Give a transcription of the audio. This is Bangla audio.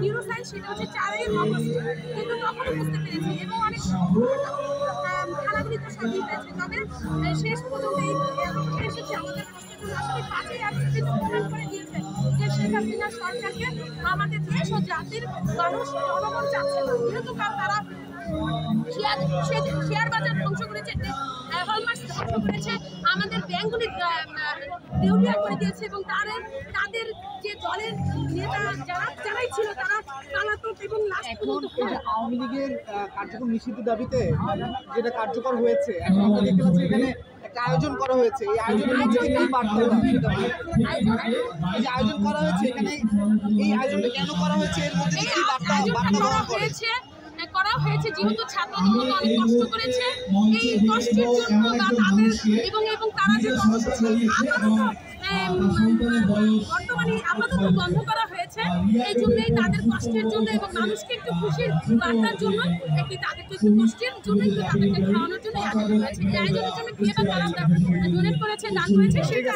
নিউরোসায়েন্স সেটা হচ্ছে 4 অগস্ট, কিন্তু তখনও বুঝতে পেরেছি এবং অনেক খানাগুলি তো সবই পেয়েছে। তবে শেষ পর্যন্ত এসেছে আমাদের প্রশ্নের আসলে 5ই আগস্ট কিন্তু প্রমাণ করে দিয়েছে যে শেখ হাসিনা সরকারকে আমাদের দেশ ও জাতির মানুষ জনগণ চাচ্ছে না, যেহেতু তারা শেয়ার বাজার ধ্বংস করেছে, হলমার্ক ধ্বংস করেছে, আমাদের ব্যাংকগুলি দেউলিয়া করে দিয়েছে এবং তাদের যে দলের নেতা যারাই ছিল তারা পালাতক এবং আওয়ামী লীগের কার্যক্রম নিষিদ্ধের দাবিতে যেটা কার্যকর হয়েছে, এখন আমরা দেখতে পাচ্ছি এখানে একটা আয়োজন করা হয়েছে। এই আয়োজন করা হয়েছে, এখানে এই আয়োজনটা কেন করা হয়েছে, এর মধ্যে কি বার্তা করা হয়েছে যেহেতু ছাত্রদের মতো অনেক কষ্ট করেছে, এই কষ্টের জন্য বা তাদের এবং তারা যে বর্তমানে আপাতত বন্ধ করা হয়েছে, এই জন্যই তাদের কষ্টের জন্য এবং মানুষকে একটু খুশির বার্তার জন্য তাদেরকে একটু কষ্টের জন্য তাদেরকে খাওয়ানোর জন্য আয়োজন হয়েছে। এই আয়োজনের জন্য কে বা তারা ডোনেট করেছে, দান করেছে সেটা